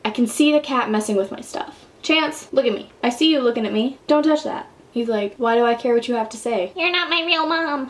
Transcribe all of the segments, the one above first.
I can see the cat messing with my stuff. Chance, look at me. I see you looking at me. Don't touch that. He's like, why do I care what you have to say? You're not my real mom.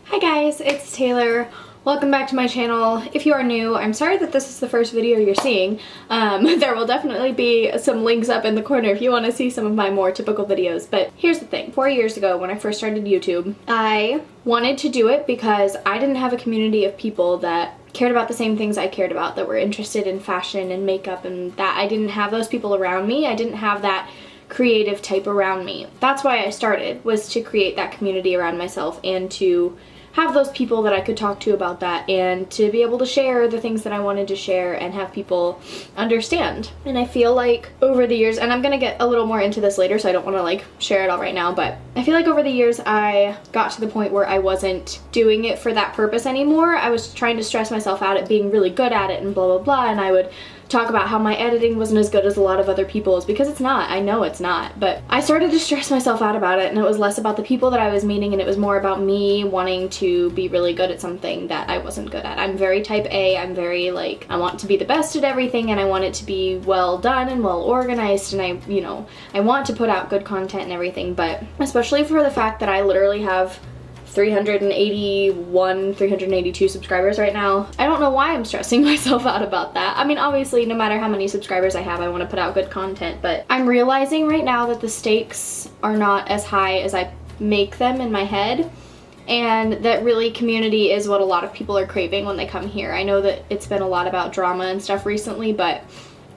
Hi guys, it's Taylor. Welcome back to my channel. If you are new, I'm sorry that this is the first video you're seeing. There will definitely be some links up in the corner if you want to see some of my more typical videos. But here's the thing. 4 years ago when I first started YouTube, I wanted to do it because I didn't have a community of people that cared about the same things I cared about, that were interested in fashion and makeup, and that I didn't have those people around me. I didn't have that creative type around me. That's why I started, was to create that community around myself and to have those people that I could talk to about that and to be able to share the things that I wanted to share and have people understand. And I feel like over the years, and I'm gonna get a little more into this later so I don't want to like share it all right now, but I feel like over the years I got to the point where I wasn't doing it for that purpose anymore. I was trying to stress myself out at being really good at it and blah blah blah, and I would talk about how my editing wasn't as good as a lot of other people's, because it's not. I know it's not. But I started to stress myself out about it, and it was less about the people that I was meeting and it was more about me wanting to be really good at something that I wasn't good at. I'm very type A. I'm very like, I want to be the best at everything and I want it to be well done and well organized, and I want to put out good content and everything, but especially for the fact that I literally have 382 subscribers right now. I don't know why I'm stressing myself out about that. I mean, obviously, no matter how many subscribers I have, I want to put out good content, but I'm realizing right now that the stakes are not as high as I make them in my head, and that really community is what a lot of people are craving when they come here. I know that it's been a lot about drama and stuff recently, but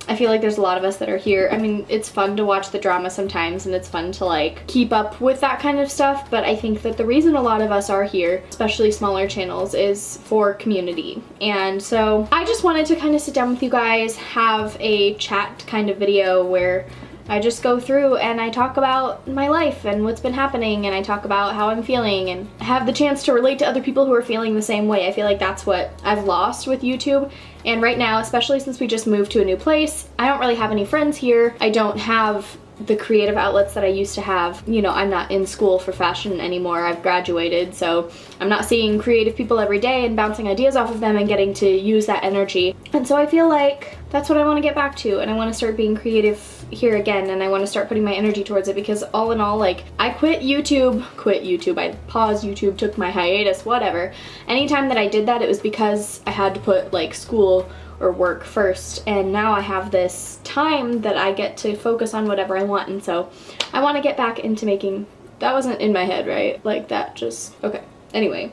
I feel like there's a lot of us that are here. I mean, it's fun to watch the drama sometimes and it's fun to like keep up with that kind of stuff, but I think that the reason a lot of us are here, especially smaller channels, is for community. And so I just wanted to kind of sit down with you guys, have a chat kind of video where I just go through and I talk about my life and what's been happening, and I talk about how I'm feeling and have the chance to relate to other people who are feeling the same way. I feel like that's what I've lost with YouTube. And right now, especially since we just moved to a new place, I don't really have any friends here. I don't have the creative outlets that I used to have. You know, I'm not in school for fashion anymore. I've graduated, so I'm not seeing creative people every day and bouncing ideas off of them and getting to use that energy. And so I feel like that's what I want to get back to, and I want to start being creative here again, and I want to start putting my energy towards it, because all in all, like, I quit YouTube, I paused YouTube, took my hiatus, whatever. Anytime that I did that, it was because I had to put like school or work first, and now I have this time that I get to focus on whatever I want, and so I want to get back into making. That wasn't in my head, right? Like that just, okay. Anyway,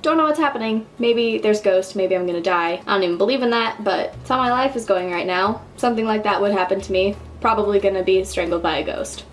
don't know what's happening. Maybe there's ghosts, maybe I'm gonna die. I don't even believe in that, but it's how my life is going right now. Something like that would happen to me. Probably gonna be strangled by a ghost.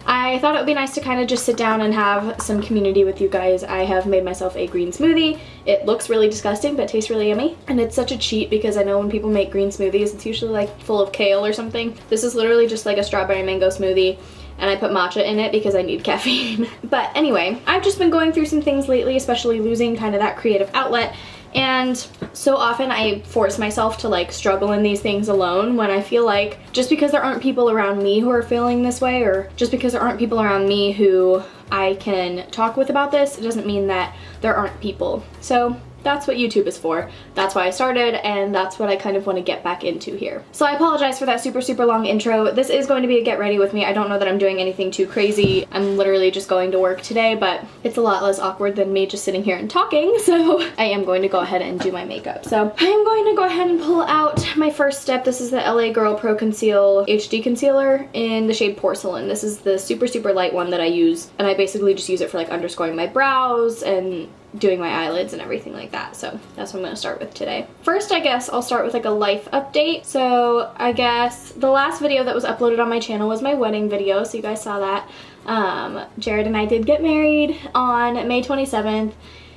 I thought it would be nice to kind of just sit down and have some community with you guys. I have made myself a green smoothie. It looks really disgusting, but tastes really yummy. And it's such a cheat because I know when people make green smoothies, it's usually like full of kale or something. This is literally just like a strawberry mango smoothie, and I put matcha in it because I need caffeine. But anyway, I've just been going through some things lately, especially losing kind of that creative outlet. And so often I force myself to like struggle in these things alone, when I feel like just because there aren't people around me who are feeling this way, or just because there aren't people around me who I can talk with about this, it doesn't mean that there aren't people. So that's what YouTube is for. That's why I started, and that's what I kind of want to get back into here. So I apologize for that super long intro. This is going to be a get ready with me. I don't know that I'm doing anything too crazy. I'm literally just going to work today, but it's a lot less awkward than me just sitting here and talking, so I am going to go ahead and do my makeup. So I am going to go ahead and pull out my first step. This is the LA Girl Pro Conceal HD Concealer in the shade Porcelain. This is the super light one that I use, and I basically just use it for like underscoring my brows and doing my eyelids and everything like that. So that's what I'm gonna start with today. First, I guess I'll start with like a life update. So I guess the last video that was uploaded on my channel was my wedding video, so you guys saw that. Jared and I did get married on May 27th.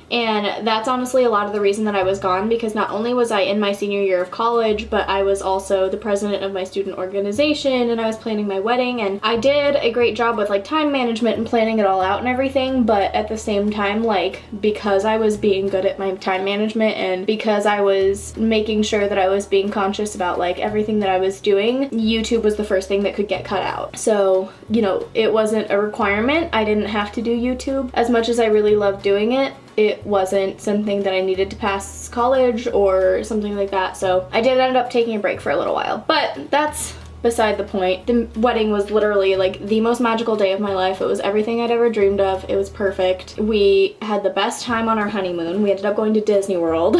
And that's honestly a lot of the reason that I was gone, because not only was I in my senior year of college, but I was also the president of my student organization, and I was planning my wedding, and I did a great job with like time management and planning it all out and everything, but at the same time, like, because I was being good at my time management and because I was making sure that I was being conscious about like everything that I was doing, YouTube was the first thing that could get cut out. So, you know, it wasn't a requirement. I didn't have to do YouTube. As much as I really loved doing it, it wasn't something that I needed to pass college or something like that. So I did end up taking a break for a little while, but that's beside the point. The wedding was literally like the most magical day of my life. It was everything I'd ever dreamed of. It was perfect. We had the best time on our honeymoon. We ended up going to Disney World.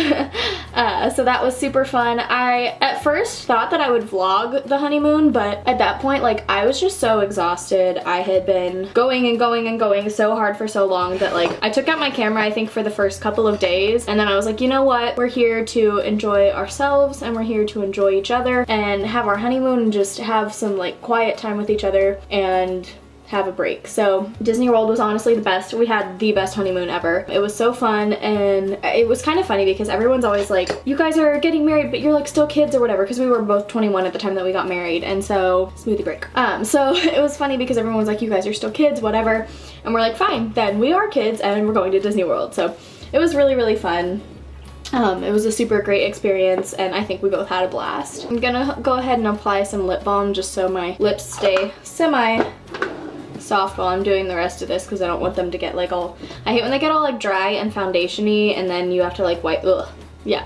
So that was super fun. I at first thought that I would vlog the honeymoon, but at that point, like, I was just so exhausted. I had been going and going and going so hard for so long that, like, I took out my camera, I think, for the first couple of days, and then I was like, you know what? We're here to enjoy ourselves, and we're here to enjoy each other and have our honeymoon and just have some like quiet time with each other and have a break. So Disney World was honestly the best. We had the best honeymoon ever. It was so fun, and it was kind of funny because everyone's always like, you guys are getting married but you're like still kids or whatever, because we were both 21 at the time that we got married, and so smoothie break. So it was funny because everyone's like, you guys are still kids, whatever, and we're like, fine, then we are kids and we're going to Disney World. So it was really, really fun. It was a super great experience, and I think we both had a blast. I'm gonna go ahead and apply some lip balm just so my lips stay semi-soft while I'm doing the rest of this, because I don't want them to get like all, I hate when they get all like dry and foundation-y and then you have to like wipe, ugh. Yeah,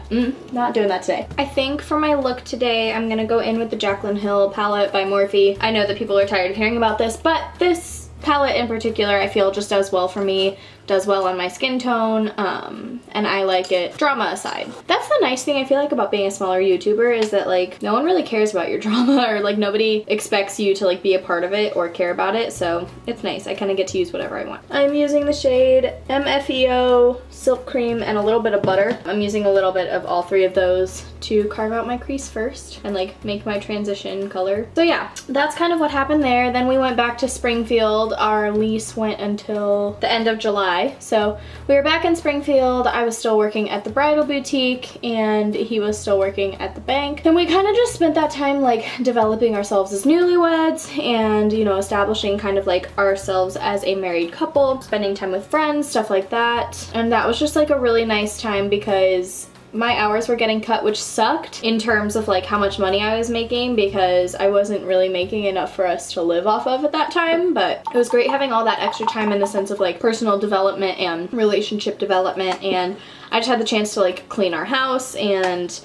not doing that today. I think for my look today, I'm gonna go in with the Jaclyn Hill palette by Morphe. I know that people are tired of hearing about this, but this palette in particular I feel just does well for me, does well on my skin tone, and I like it, drama aside. That's the nice thing I feel like about being a smaller YouTuber, is that like no one really cares about your drama, or like nobody expects you to like be a part of it or care about it, so it's nice. I kind of get to use whatever I want. I'm using the shade MFEO Silk Cream and a little bit of butter. I'm using a little bit of all three of those to carve out my crease first and like make my transition color. So yeah, that's kind of what happened there. Then we went back to Springfield. Our lease went until the end of July. So we were back in Springfield. I was still working at the bridal boutique and he was still working at the bank. And we kind of just spent that time like developing ourselves as newlyweds and, you know, establishing kind of like ourselves as a married couple, spending time with friends, stuff like that. And that was just like a really nice time because my hours were getting cut, which sucked in terms of like how much money I was making, because I wasn't really making enough for us to live off of at that time. But it was great having all that extra time in the sense of like personal development and relationship development, and I just had the chance to like clean our house and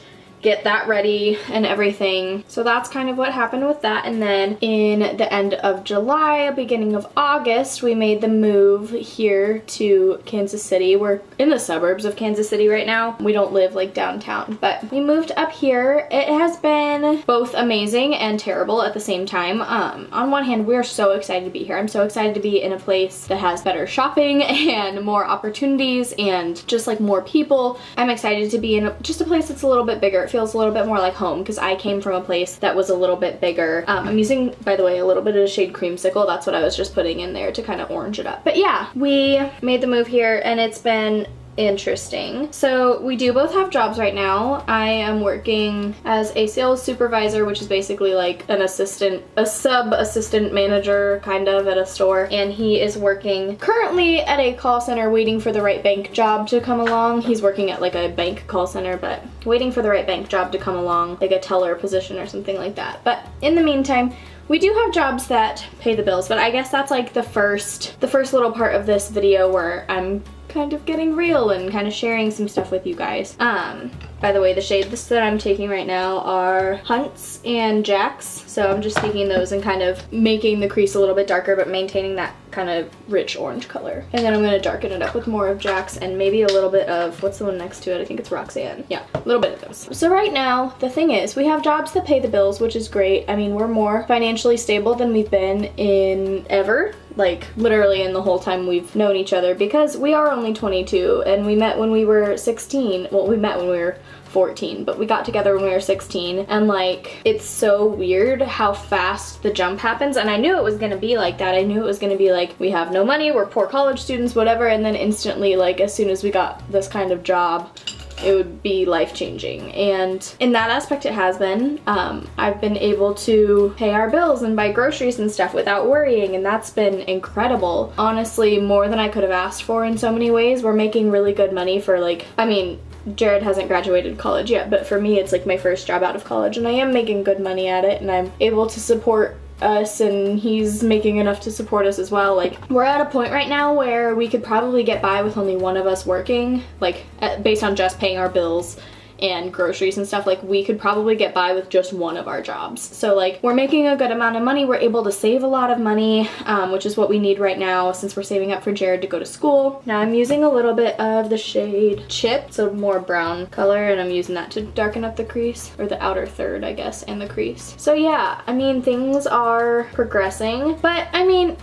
get that ready and everything. So that's kind of what happened with that. And then in the end of July, beginning of August, we made the move here to Kansas City. We're in the suburbs of Kansas City right now. We don't live like downtown, but we moved up here. It has been both amazing and terrible at the same time. On one hand, we're so excited to be here. I'm so excited to be in a place that has better shopping and more opportunities and just like more people. I'm excited to be in just a place that's a little bit bigger. It feels a little bit more like home, because I came from a place that was a little bit bigger. I'm using, by the way, a little bit of the shade Creamsicle. That's what I was just putting in there to kind of orange it up. But yeah, we made the move here and it's been interesting. So we do both have jobs right now. I am working as a sales supervisor, which is basically like an assistant, a sub-assistant manager kind of at a store, and he is working currently at a call center waiting for the right bank job to come along. He's working at like a bank call center, but waiting for the right bank job to come along, like a teller position or something like that. But in the meantime, we do have jobs that pay the bills, but I guess that's like the first little part of this video where I'm kind of getting real and kind of sharing some stuff with you guys. By the way, the shades that I'm taking right now are Hunts and Jacks, so I'm just taking those and kind of making the crease a little bit darker but maintaining that kind of rich orange color. And then I'm going to darken it up with more of Jacks and maybe a little bit of, what's the one next to it? I think it's Roxanne. Yeah, a little bit of those. So right now, the thing is, we have jobs that pay the bills, which is great. I mean, we're more financially stable than we've been in ever. Like literally in the whole time we've known each other, because we are only 22 and we met when we were 16. Well, we met when we were 14, but we got together when we were 16, and like it's so weird how fast the jump happens. And I knew it was gonna be like that. I knew it was gonna be like, we have no money, we're poor college students, whatever, and then instantly, like as soon as we got this kind of job, it would be life-changing. And in that aspect it has been. I've been able to pay our bills and buy groceries and stuff without worrying, and that's been incredible. Honestly, more than I could have asked for in so many ways. We're making really good money for like, I mean, Jared hasn't graduated college yet, but for me it's like my first job out of college, and I am making good money at it, and I'm able to support us and he's making enough to support us as well. Like, we're at a point right now where we could probably get by with only one of us working, like based on just paying our bills and groceries and stuff. Like, we could probably get by with just one of our jobs. So like, we're making a good amount of money. We're able to save a lot of money, which is what we need right now since we're saving up for Jared to go to school. Now I'm using a little bit of the shade Chit, so more brown color, and I'm using that to darken up the crease, or the outer third, I guess, and the crease. So yeah, I mean, things are progressing, but I mean,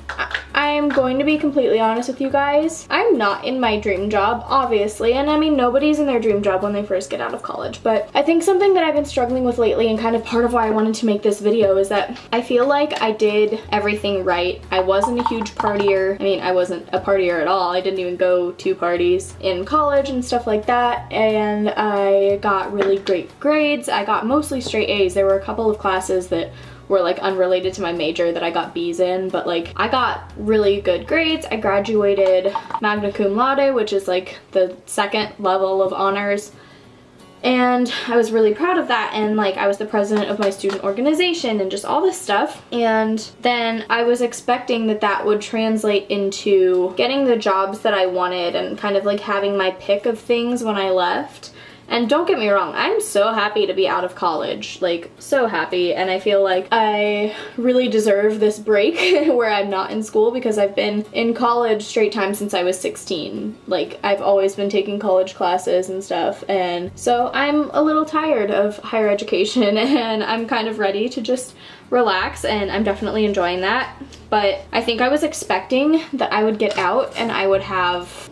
I'm going to be completely honest with you guys. I'm not in my dream job, obviously, and I mean, nobody's in their dream job when they first get out of college, but I think something that I've been struggling with lately, and kind of part of why I wanted to make this video, is that I feel like I did everything right. I wasn't a huge partier. I mean, I wasn't a partier at all. I didn't even go to parties in college and stuff like that, and I got really great grades. I got mostly straight A's. There were a couple of classes that were like unrelated to my major that I got B's in, but like, I got really good grades. I graduated magna cum laude, which is like the second level of honors. And I was really proud of that, and like, I was the president of my student organization and just all this stuff. And then I was expecting that that would translate into getting the jobs that I wanted and kind of like having my pick of things when I left. And don't get me wrong, I'm so happy to be out of college, like so happy, and I feel like I really deserve this break where I'm not in school, because I've been in college straight time since I was 16. Like, I've always been taking college classes and stuff, and so I'm a little tired of higher education and I'm kind of ready to just relax, and I'm definitely enjoying that. But I think I was expecting that I would get out and I would have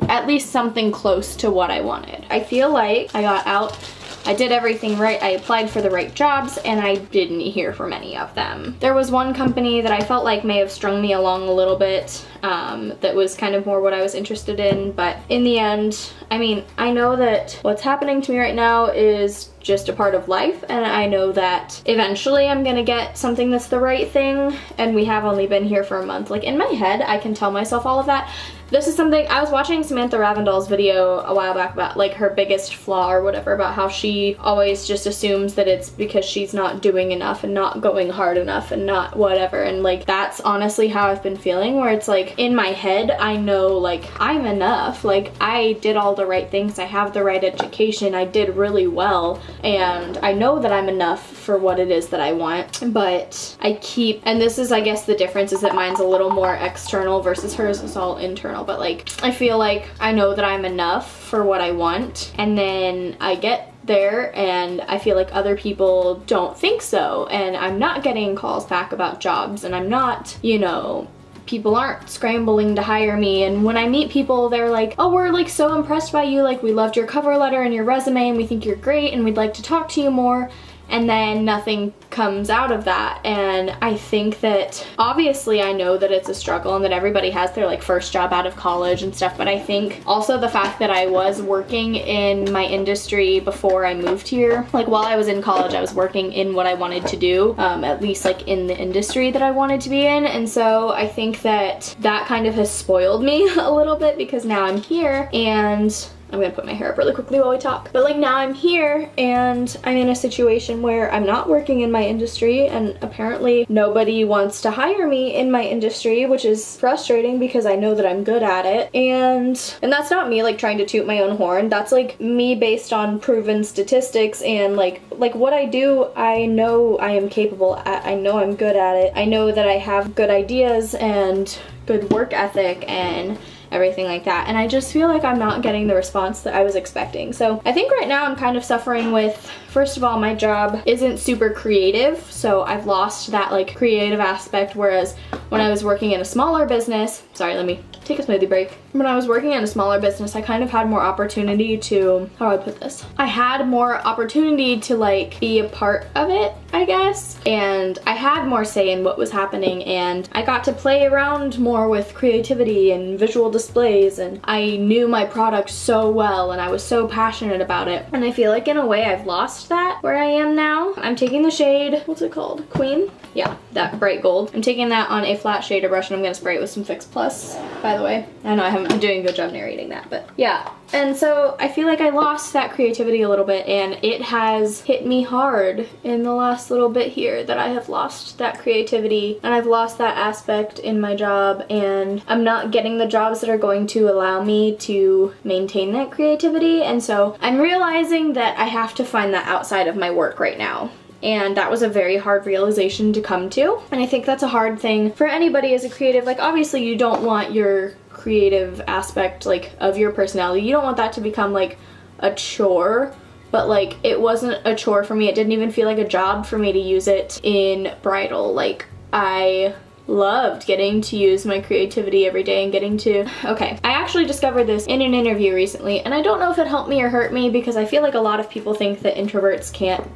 at least something close to what I wanted. I feel like I got out, I did everything right, I applied for the right jobs, and I didn't hear from any of them. There was one company that I felt like may have strung me along a little bit, that was kind of more what I was interested in, but in the end, I mean, I know that what's happening to me right now is just a part of life, and I know that eventually I'm gonna get something that's the right thing, and we have only been here for a month. Like, in my head, I can tell myself all of that. This is something, I was watching Samantha Ravindall's video a while back about like her biggest flaw or whatever, about how she always just assumes that it's because she's not doing enough and not going hard enough and not whatever, and like, that's honestly how I've been feeling, where it's like, in my head, I know like I'm enough, like I did all the right things, I have the right education, I did really well, and I know that I'm enough for what it is that I want. But I keep, and this is I guess the difference, is that mine's a little more external versus hers is all internal, but like, I feel like I know that I'm enough for what I want, and then I get there and I feel like other people don't think so, and I'm not getting calls back about jobs, and I'm not, you know, people aren't scrambling to hire me, and when I meet people, they're like, oh, we're like so impressed by you, like we loved your cover letter and your resume, and we think you're great, and we'd like to talk to you more. And then nothing comes out of that. And I think that obviously I know that it's a struggle and that everybody has their like first job out of college and stuff, but I think also the fact that I was working in my industry before I moved here, like while I was in college, I was working in what I wanted to do, at least like in the industry that I wanted to be in. And so I think that that kind of has spoiled me a little bit, because now I'm here and I'm gonna put my hair up really quickly while we talk. But like, now I'm here and I'm in a situation where I'm not working in my industry, and apparently nobody wants to hire me in my industry, which is frustrating because I know that I'm good at it. And that's not me like trying to toot my own horn. That's like me based on proven statistics, and like what I do, I know I am capable at, I know I'm good at it. I know that I have good ideas and good work ethic and everything like that, and I just feel like I'm not getting the response that I was expecting. So I think right now I'm kind of suffering with, first of all, my job isn't super creative, so I've lost that like creative aspect, whereas when I was working in a smaller business, sorry, let me take a smoothie break. When I was working in a smaller business, I kind of had more opportunity to, how do I put this? I had more opportunity to like be a part of it, I guess, and I had more say in what was happening, and I got to play around more with creativity and visual displays, and I knew my product so well and I was so passionate about it. And I feel like in a way I've lost that where I am now. I'm taking the shade, what's it called? Queen? Yeah, that bright gold. I'm taking that on a flat shader brush, and I'm gonna spray it with some Fix Plus, by the way. I know I haven't been doing a good job narrating that, but yeah. And so I feel like I lost that creativity a little bit, and it has hit me hard in the last little bit here that I have lost that creativity and I've lost that aspect in my job, and I'm not getting the jobs that are going to allow me to maintain that creativity. And so I'm realizing that I have to find that outside of my work right now. And that was a very hard realization to come to. And I think that's a hard thing for anybody as a creative. Like, obviously you don't want your creative aspect, like, of your personality, you don't want that to become like a chore. But like, it wasn't a chore for me. It didn't even feel like a job for me to use it in bridal. Like, I loved getting to use my creativity every day and getting to, okay, I actually discovered this in an interview recently, and I don't know if it helped me or hurt me, because I feel like a lot of people think that introverts can't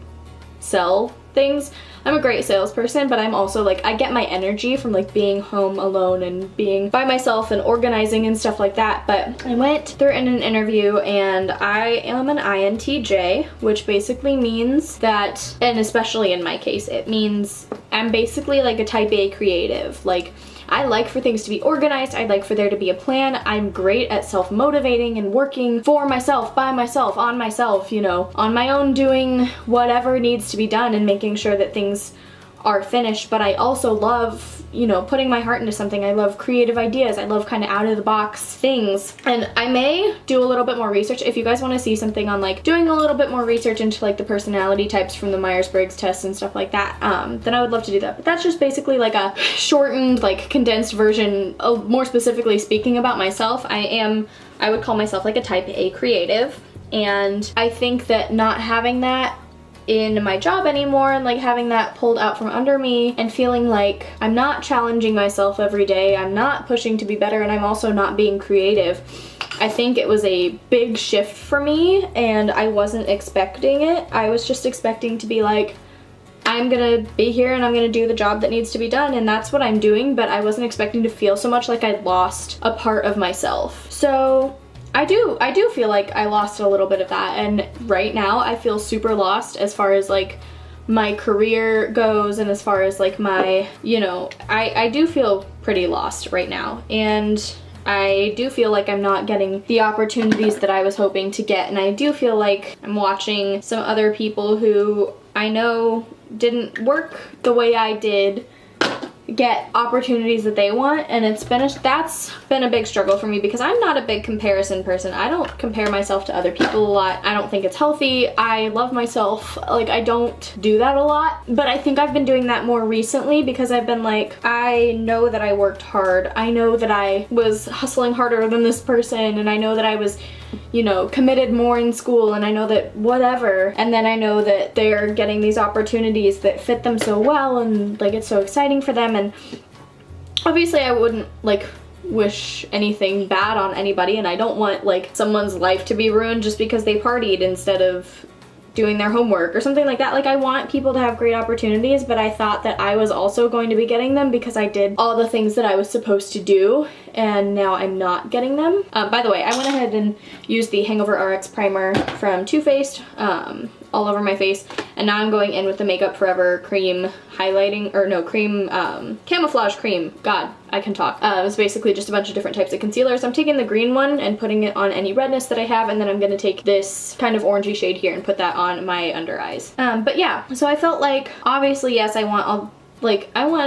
sell things. I'm a great salesperson, but I'm also like, I get my energy from like being home alone and being by myself and organizing and stuff like that. But I went through in an interview, and I am an INTJ, which basically means that, and especially in my case, it means I'm basically like a type A creative. Like, I like for things to be organized, I like for there to be a plan. I'm great at self-motivating and working for myself, by myself, on myself, you know, on my own, doing whatever needs to be done and making sure that things are finished. But I also love, you know, putting my heart into something. I love creative ideas. I love kind of out of the box things. And I may do a little bit more research. If you guys want to see something on like doing a little bit more research into like the personality types from the Myers-Briggs test and stuff like that, then I would love to do that. But that's just basically like a shortened, like condensed version of, more specifically speaking about myself. I would call myself like a type A creative. And I think that not having that in my job anymore, and like having that pulled out from under me, and feeling like I'm not challenging myself every day, I'm not pushing to be better, and I'm also not being creative. I think it was a big shift for me, and I wasn't expecting it. I was just expecting to be like, I'm gonna be here and I'm gonna do the job that needs to be done, and that's what I'm doing. But I wasn't expecting to feel so much like I'd lost a part of myself. So I do feel like I lost a little bit of that, and right now I feel super lost as far as like my career goes, and as far as like my, you know, I do feel pretty lost right now, and I do feel like I'm not getting the opportunities that I was hoping to get, and I do feel like I'm watching some other people who I know didn't work the way I did get opportunities that they want, and that's been a big struggle for me, because I'm not a big comparison person. I don't compare myself to other people a lot. I don't think it's healthy. I love myself. Like, I don't do that a lot, but I think I've been doing that more recently, because I've been like, I know that I worked hard. I know that I was hustling harder than this person, and I know that I was, you know, committed more in school, and I know that whatever, and then I know that they're getting these opportunities that fit them so well, and like it's so exciting for them. And obviously I wouldn't like wish anything bad on anybody, and I don't want like someone's life to be ruined just because they partied instead of doing their homework or something like that. Like, I want people to have great opportunities, but I thought that I was also going to be getting them because I did all the things that I was supposed to do, and now I'm not getting them. By the way, I went ahead and used the Hangover RX primer from Too Faced all over my face, and now I'm going in with the Makeup Forever cream highlighting, or no, cream, camouflage cream. God, I can talk. It's basically just a bunch of different types of concealers. I'm taking the green one and putting it on any redness that I have, and then I'm gonna take this kind of orangey shade here and put that on my under eyes. But yeah, so I felt like, obviously, yes, I want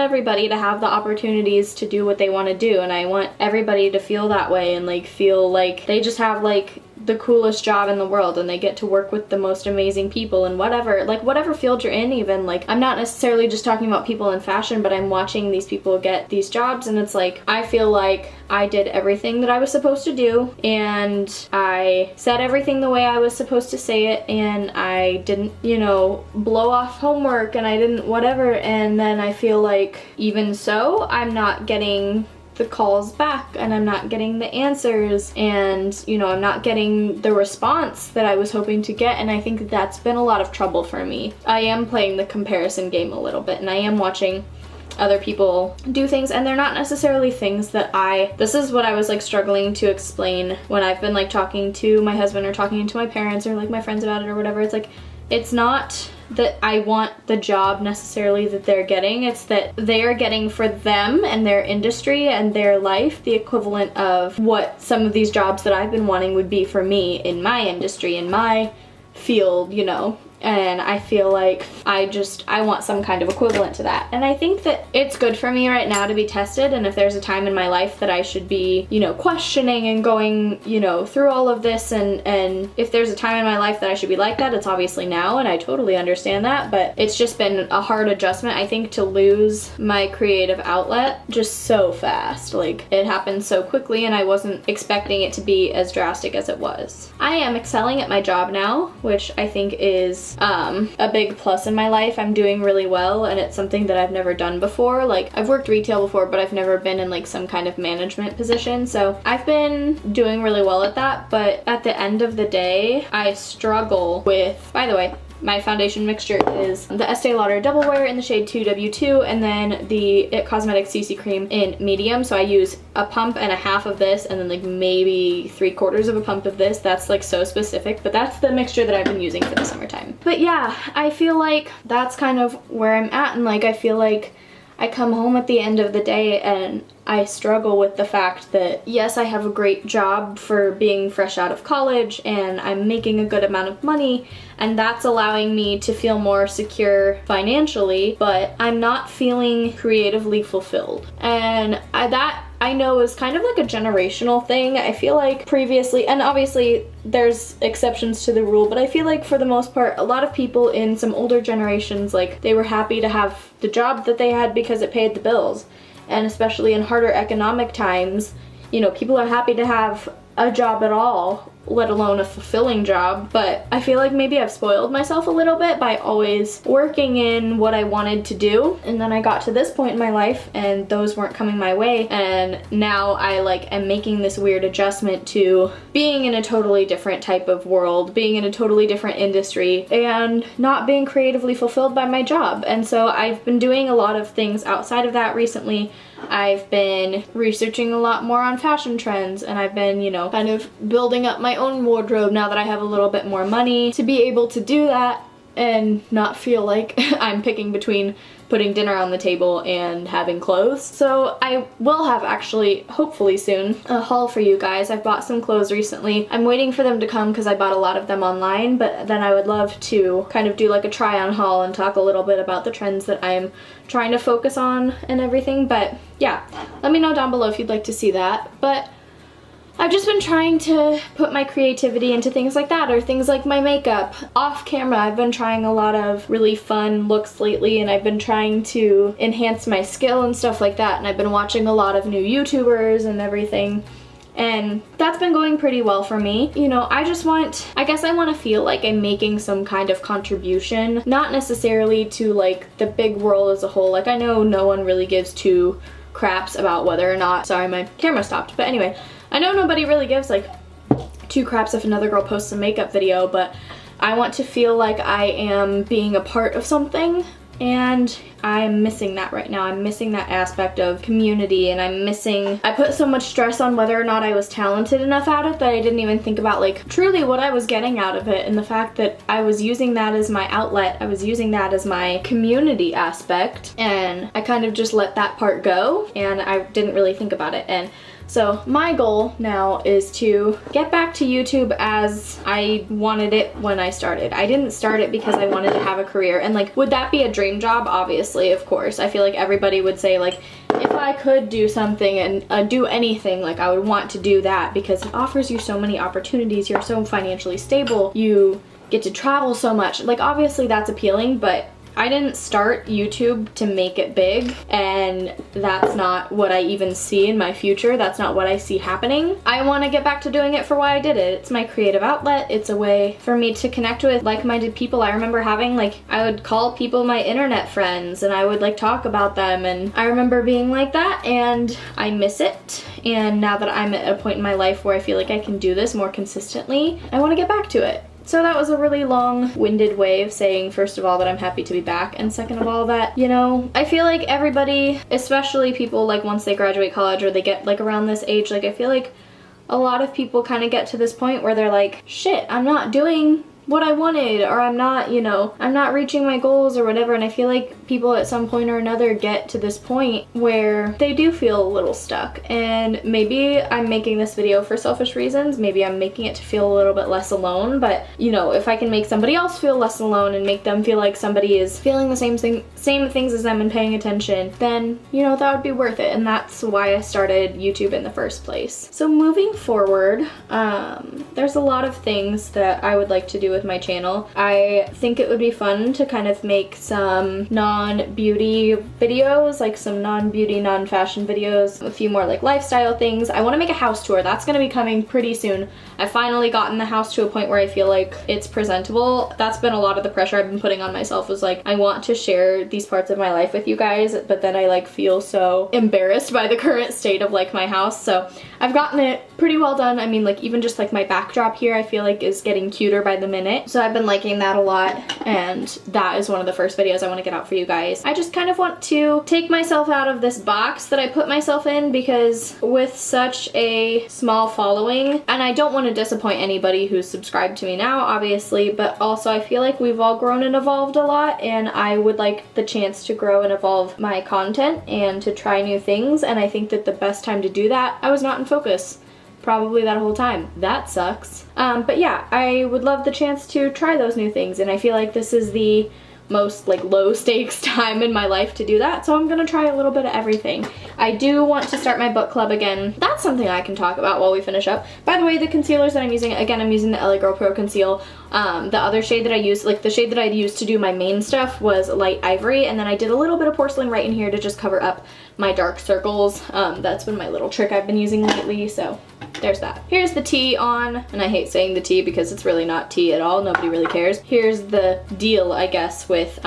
everybody to have the opportunities to do what they want to do, and I want everybody to feel that way, and like feel like they just have like the coolest job in the world, and they get to work with the most amazing people, and whatever field you're in. Even like, I'm not necessarily just talking about people in fashion, but I'm watching these people get these jobs, and it's like, I feel like I did everything that I was supposed to do, and I said everything the way I was supposed to say it, and I didn't, you know, blow off homework, and I didn't whatever, and then I feel like even so, I'm not getting the calls back, and I'm not getting the answers, and you know, I'm not getting the response that I was hoping to get, and I think that's been a lot of trouble for me. I am playing the comparison game a little bit, and I am watching other people do things, and they're not necessarily things that this is what I was like struggling to explain when I've been like talking to my husband or talking to my parents or like my friends about it or whatever. It's like, it's not that I want the job necessarily that they're getting. It's that they are getting for them and their industry and their life the equivalent of what some of these jobs that I've been wanting would be for me in my industry, in my field, you know. And I feel like I want some kind of equivalent to that. And I think that it's good for me right now to be tested, and if there's a time in my life that I should be, you know, questioning and going, you know, through all of this, and if there's a time in my life that I should be like that, it's obviously now, and I totally understand that. But it's just been a hard adjustment, I think, to lose my creative outlet just so fast. Like, it happened so quickly, and I wasn't expecting it to be as drastic as it was. I am excelling at my job now, which I think is a big plus in my life. I'm doing really well, and it's something that I've never done before. Like, I've worked retail before, but I've never been in like some kind of management position, so I've been doing really well at that. But at the end of the day, I struggle with, by the way, my foundation mixture is the Estee Lauder Double Wear in the shade 2W2, and then the It Cosmetics CC Cream in medium. So I use a pump and a half of this, and then like maybe 3/4 of a pump of this. That's like so specific, but that's the mixture that I've been using for the summertime. But yeah, I feel like that's kind of where I'm at, and like I feel like I come home at the end of the day and I struggle with the fact that, yes, I have a great job for being fresh out of college and I'm making a good amount of money, and that's allowing me to feel more secure financially, but I'm not feeling creatively fulfilled. And that I know is kind of like a generational thing. I feel like previously, and obviously there's exceptions to the rule, but I feel like for the most part, a lot of people in some older generations, like, they were happy to have the job that they had because it paid the bills. And especially in harder economic times, you know, people are happy to have a job at all, let alone a fulfilling job. But I feel like maybe I've spoiled myself a little bit by always working in what I wanted to do, and then I got to this point in my life and those weren't coming my way, and now I like am making this weird adjustment to being in a totally different type of world, being in a totally different industry, and not being creatively fulfilled by my job. And so I've been doing a lot of things outside of that recently. I've been researching a lot more on fashion trends, and I've been, you know, kind of building up my own wardrobe now that I have a little bit more money to be able to do that and not feel like I'm picking between putting dinner on the table and having clothes. So I will have, actually, hopefully soon, a haul for you guys. I've bought some clothes recently. I'm waiting for them to come because I bought a lot of them online, but then I would love to kind of do like a try-on haul and talk a little bit about the trends that I'm trying to focus on and everything. But yeah, let me know down below if you'd like to see that. But I've just been trying to put my creativity into things like that, or things like my makeup. Off camera, I've been trying a lot of really fun looks lately, and I've been trying to enhance my skill and stuff like that, and I've been watching a lot of new YouTubers and everything, and that's been going pretty well for me. You know, I guess I want to feel like I'm making some kind of contribution, not necessarily to like the big world as a whole. Like, I know no one really gives two craps about whether or not, sorry, my camera stopped, but anyway, I know nobody really gives like two craps if another girl posts a makeup video, but I want to feel like I am being a part of something, and I'm missing that right now. I'm missing that aspect of community, and I put so much stress on whether or not I was talented enough at it that I didn't even think about like truly what I was getting out of it, and the fact that I was using that as my outlet, I was using that as my community aspect, and I kind of just let that part go, and I didn't really think about it. And so my goal now is to get back to YouTube as I wanted it when I started. I didn't start it because I wanted to have a career, and like, would that be a dream job? Obviously, of course. I feel like everybody would say like, if I could do something and do anything, like I would want to do that because it offers you so many opportunities. You're so financially stable. You get to travel so much. Like, obviously that's appealing, but I didn't start YouTube to make it big, and that's not what I even see in my future. That's not what I see happening. I want to get back to doing it for why I did it. It's my creative outlet. It's a way for me to connect with like-minded people. I remember having like, I would call people my internet friends and I would like talk about them, and I remember being like that, and I miss it. And now that I'm at a point in my life where I feel like I can do this more consistently, I want to get back to it. So that was a really long-winded way of saying, first of all, that I'm happy to be back, and second of all, that, you know, I feel like everybody, especially people like once they graduate college or they get like around this age, like I feel like a lot of people kind of get to this point where they're like, shit, I'm not doing what I wanted, or I'm not, you know, I'm not reaching my goals or whatever. And I feel like people at some point or another get to this point where they do feel a little stuck. And maybe I'm making this video for selfish reasons. Maybe I'm making it to feel a little bit less alone. But, you know, if I can make somebody else feel less alone and make them feel like somebody is feeling the same things as them and paying attention, then, you know, that would be worth it. And that's why I started YouTube in the first place. So moving forward, there's a lot of things that I would like to do with my channel. I think it would be fun to kind of make some non-beauty videos, like some non-beauty, non-fashion videos, a few more like lifestyle things. I want to make a house tour. That's going to be coming pretty soon. I've finally gotten the house to a point where I feel like it's presentable. That's been a lot of the pressure I've been putting on myself, was like, I want to share these parts of my life with you guys, but then I like feel so embarrassed by the current state of like my house. So I've gotten it pretty well done. I mean, like even just like my backdrop here, I feel like is getting cuter by the minute. So I've been liking that a lot, and that is one of the first videos I want to get out for you guys. I just kind of want to take myself out of this box that I put myself in, because with such a small following, and I don't want to disappoint anybody who's subscribed to me now, obviously, but also I feel like we've all grown and evolved a lot, and I would like the chance to grow and evolve my content and to try new things. And I think that the best time to do that, I was not in focus probably that whole time. That sucks. But yeah, I would love the chance to try those new things, and I feel like this is the most like low stakes time in my life to do that, so I'm gonna try a little bit of everything. I do want to start my book club again. That's something I can talk about while we finish up. By the way, the concealers that I'm using, again, I'm using the LA Girl Pro Conceal. The other shade that I used, like the shade that I'd used to do my main stuff, was Light Ivory, and then I did a little bit of porcelain right in here to just cover up my dark circles. That's been my little trick I've been using lately, so there's that. Here's the tea on, and I hate saying the tea because it's really not tea at all. Nobody really cares. Here's the deal, I guess, with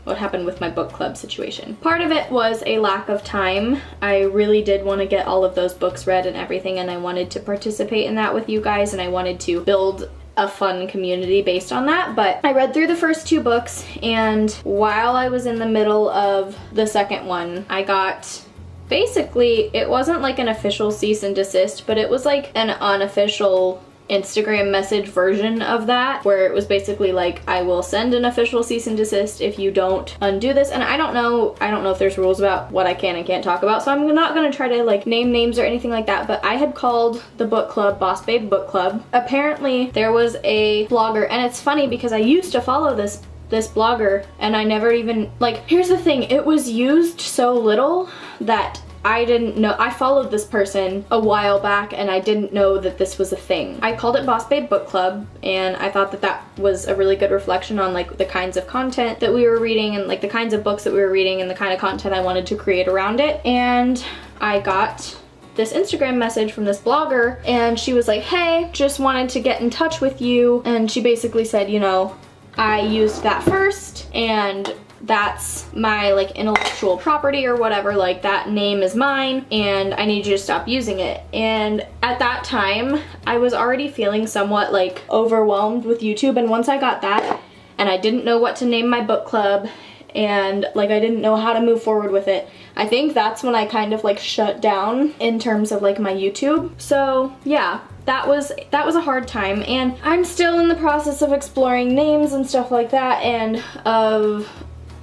what happened with my book club situation. Part of it was a lack of time. I really did want to get all of those books read and everything, and I wanted to participate in that with you guys, and I wanted to build a fun community based on that. But I read through the first 2 books, and while I was in the middle of the second one, I got, basically, it wasn't like an official cease and desist, but it was like an unofficial Instagram message version of that, where it was basically like, I will send an official cease and desist if you don't undo this. And I don't know if there's rules about what I can and can't talk about, so I'm not gonna try to like name names or anything like that, but I had called the book club Boss Babe Book Club. Apparently there was a blogger, and it's funny because I used to follow this blogger, and I never even, like, here's the thing, it was used so little that I didn't know. I followed this person a while back, and I didn't know that this was a thing. I called it Boss Babe Book Club, and I thought that that was a really good reflection on like the kinds of content that we were reading, and like the kinds of books that we were reading, and the kind of content I wanted to create around it. And I got this Instagram message from this blogger, and she was like, hey, just wanted to get in touch with you. And she basically said, you know, I used that first, and that's my like intellectual property or whatever, like that name is mine, and I need you to stop using it. And at that time I was already feeling somewhat like overwhelmed with YouTube, and once I got that, and I didn't know what to name my book club, and like I didn't know how to move forward with it, I think that's when I kind of like shut down in terms of like my YouTube. So yeah, that was a hard time, and I'm still in the process of exploring names and stuff like that, and of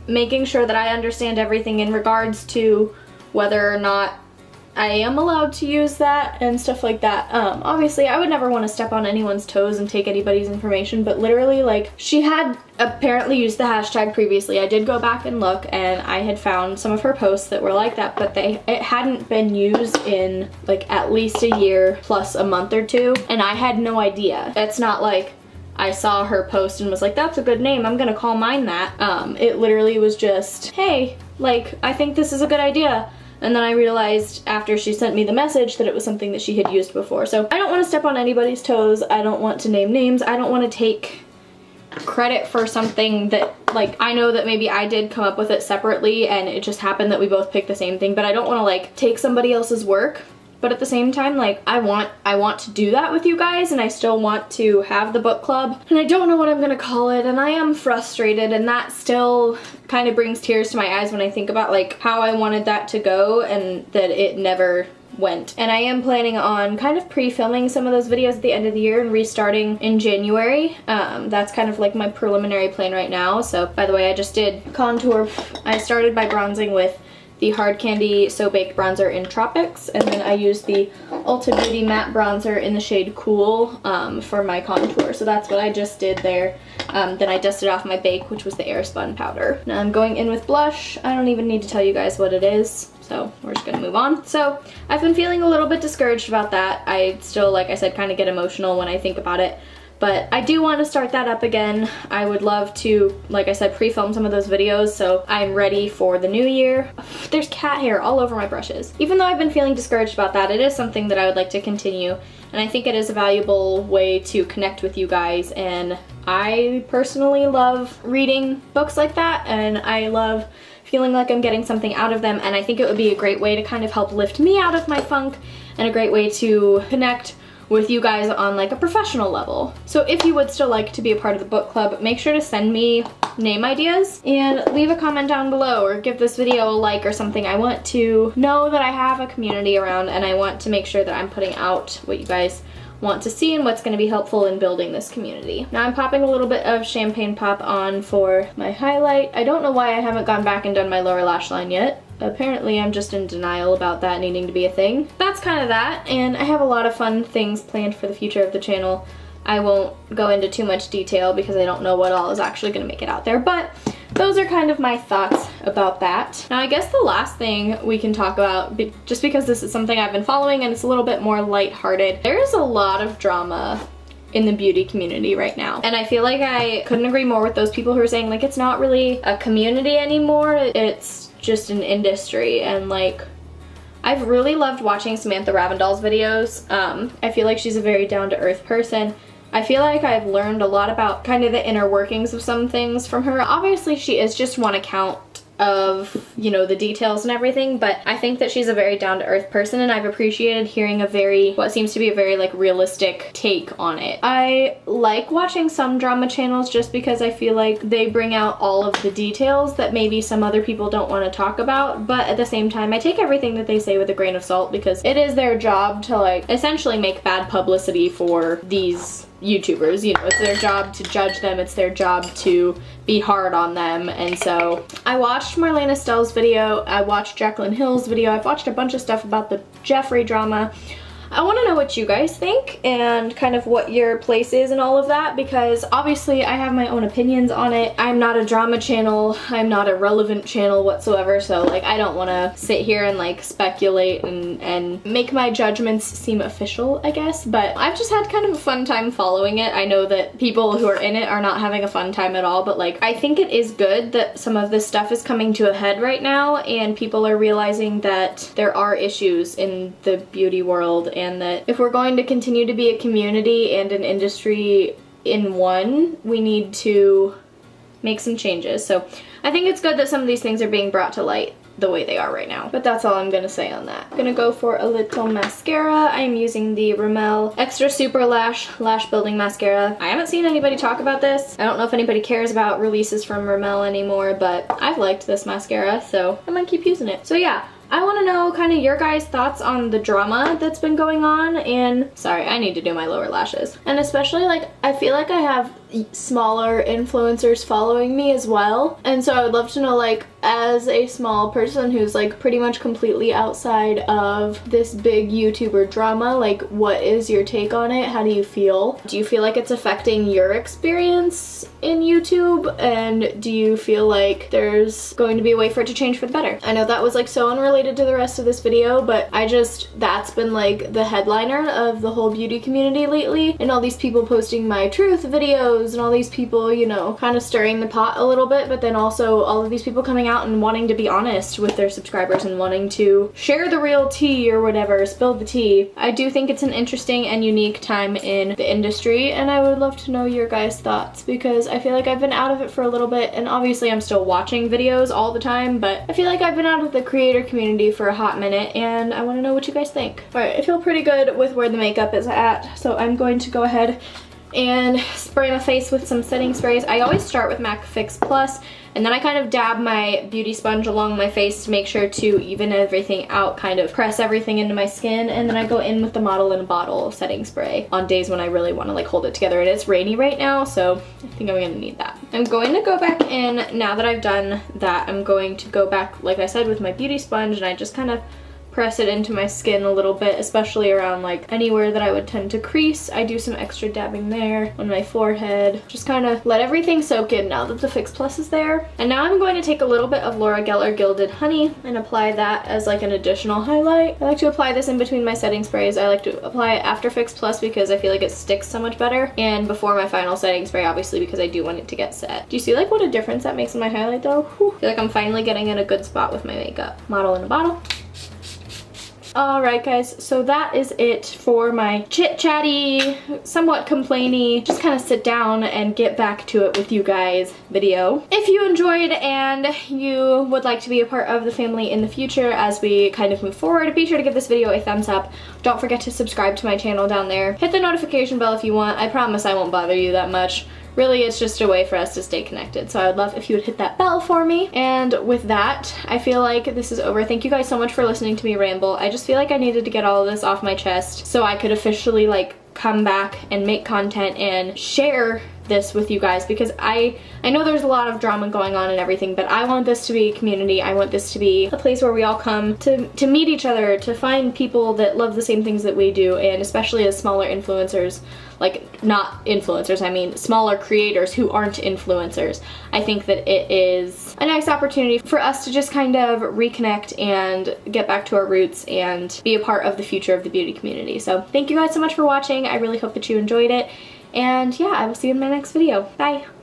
making sure that I understand everything in regards to whether or not I am allowed to use that and stuff like that. Obviously I would never want to step on anyone's toes and take anybody's information, but literally, like, she had apparently used the hashtag previously. I did go back and look, and I had found some of her posts that were like that, but it hadn't been used in like at least a year plus a month or 2, and I had no idea. It's not like I saw her post and was like, that's a good name, I'm gonna call mine that. It literally was just, hey, like, I think this is a good idea. And then I realized after she sent me the message that it was something that she had used before. So I don't want to step on anybody's toes. I don't want to name names. I don't want to take credit for something that, like, I know that maybe I did come up with it separately and it just happened that we both picked the same thing, but I don't want to like take somebody else's work. But at the same time, like, I want to do that with you guys, and I still want to have the book club, and I don't know what I'm gonna call it, and I am frustrated, and that still kind of brings tears to my eyes when I think about like how I wanted that to go, and that it never went. And I am planning on kind of pre-filming some of those videos at the end of the year and restarting in January. That's kind of like my preliminary plan right now. So by the way, I just did contour. I started by bronzing with the Hard Candy So Baked bronzer in Tropics, and then I used the Ulta Beauty matte bronzer in the shade Cool for my contour. So that's what I just did there. Then I dusted off my bake, which was the Airspun powder. Now I'm going in with blush. I don't even need to tell you guys what it is, so we're just gonna move on. So I've been feeling a little bit discouraged about that. I still, like I said, kind of get emotional when I think about it. But I do want to start that up again. I would love to, like I said, pre-film some of those videos, so I'm ready for the new year. There's cat hair all over my brushes. Even though I've been feeling discouraged about that, it is something that I would like to continue, and I think it is a valuable way to connect with you guys, and I personally love reading books like that, and I love feeling like I'm getting something out of them, and I think it would be a great way to kind of help lift me out of my funk, and a great way to connect with you guys on like a professional level. So if you would still like to be a part of the book club, make sure to send me name ideas and leave a comment down below, or give this video a like or something. I want to know that I have a community around, and I want to make sure that I'm putting out what you guys want to see and what's going to be helpful in building this community. Now I'm popping a little bit of Champagne Pop on for my highlight. I don't know why I haven't gone back and done my lower lash line yet. Apparently I'm just in denial about that needing to be a thing. That's kind of that, and I have a lot of fun things planned for the future of the channel. I won't go into too much detail because I don't know what all is actually going to make it out there, but those are kind of my thoughts about that. Now I guess the last thing we can talk about, just because this is something I've been following and it's a little bit more lighthearted, there is a lot of drama in the beauty community right now. And I feel like I couldn't agree more with those people who are saying like it's not really a community anymore, it's just an industry. And like, I've really loved watching Samantha Ravndal's videos. I feel like she's a very down-to-earth person. I feel like I've learned a lot about kind of the inner workings of some things from her. Obviously she is just one account of, you know, the details and everything, but I think that she's a very down-to-earth person, and I've appreciated hearing what seems to be a very like realistic take on it. I like watching some drama channels just because I feel like they bring out all of the details that maybe some other people don't want to talk about, but at the same time I take everything that they say with a grain of salt, because it is their job to like essentially make bad publicity for these YouTubers. You know, it's their job to judge them, it's their job to be hard on them. And so I watched Marlene Estelle's video, I watched Jaclyn Hill's video, I've watched a bunch of stuff about the Jeffree drama. I want to know what you guys think and kind of what your place is and all of that, because obviously I have my own opinions on it. I'm not a drama channel, I'm not a relevant channel whatsoever, so like I don't want to sit here and like speculate and make my judgments seem official, I guess, but I've just had kind of a fun time following it. I know that people who are in it are not having a fun time at all, but like I think it is good that some of this stuff is coming to a head right now, and people are realizing that there are issues in the beauty world, and that if we're going to continue to be a community and an industry in one, we need to make some changes. So I think it's good that some of these things are being brought to light the way they are right now. But that's all I'm gonna say on that. I'm gonna go for a little mascara. I'm using the Rimmel Extra Super Lash Building Mascara. I haven't seen anybody talk about this. I don't know if anybody cares about releases from Rimmel anymore, but I've liked this mascara, so I'm gonna keep using it. So yeah, I want to know kind of your guys' thoughts on the drama that's been going on, and sorry, I need to do my lower lashes. And especially like, I feel like I have smaller influencers following me as well, and so I would love to know, like, as a small person who's like pretty much completely outside of this big YouTuber drama, like what is your take on it? How do you feel? Do you feel like it's affecting your experience in YouTube, and do you feel like there's going to be a way for it to change for the better? I know that was like so unrelated to the rest of this video, but that's been like the headliner of the whole beauty community lately, and all these people posting my truth videos and all these people, you know, kind of stirring the pot a little bit, but then also all of these people coming out and wanting to be honest with their subscribers and wanting to share the real tea or whatever, spill the tea. I do think it's an interesting and unique time in the industry, and I would love to know your guys' thoughts, because I feel like I've been out of it for a little bit, and obviously I'm still watching videos all the time, but I feel like I've been out of the creator community for a hot minute, and I want to know what you guys think. Alright, I feel pretty good with where the makeup is at, so I'm going to go ahead and spray my face with some setting sprays. I always start with MAC Fix Plus, and then I kind of dab my beauty sponge along my face to make sure to even everything out, kind of press everything into my skin, and then I go in with the Model in a Bottle setting spray on days when I really want to like hold it together. And it's rainy right now, so I think I'm gonna need that. I'm going to go back in, now that I've done that, I'm going to go back, like I said, with my beauty sponge, and I just kind of press it into my skin a little bit, especially around like anywhere that I would tend to crease. I do some extra dabbing there on my forehead. Just kind of let everything soak in now that the Fix Plus is there. And now I'm going to take a little bit of Laura Geller Gilded Honey and apply that as like an additional highlight. I like to apply this in between my setting sprays. I like to apply it after Fix Plus because I feel like it sticks so much better, and before my final setting spray, obviously, because I do want it to get set. Do you see like what a difference that makes in my highlight though? Whew. I feel like I'm finally getting in a good spot with my makeup. Model in a Bottle. Alright guys, so that is it for my chit-chatty, somewhat complainy, just kind of sit down and get back to it with you guys video. If you enjoyed and you would like to be a part of the family in the future as we kind of move forward, be sure to give this video a thumbs up. Don't forget to subscribe to my channel down there. Hit the notification bell if you want. I promise I won't bother you that much. Really, it's just a way for us to stay connected. So I would love if you would hit that bell for me. And with that, I feel like this is over. Thank you guys so much for listening to me ramble. I just feel like I needed to get all of this off my chest so I could officially like come back and make content and share this with you guys, because I know there's a lot of drama going on and everything, but I want this to be a community. I want this to be a place where we all come to meet each other, to find people that love the same things that we do, and especially as smaller influencers, like not influencers, I mean smaller creators who aren't influencers. I think that it is a nice opportunity for us to just kind of reconnect and get back to our roots and be a part of the future of the beauty community. So thank you guys so much for watching. I really hope that you enjoyed it. And yeah, I will see you in my next video. Bye!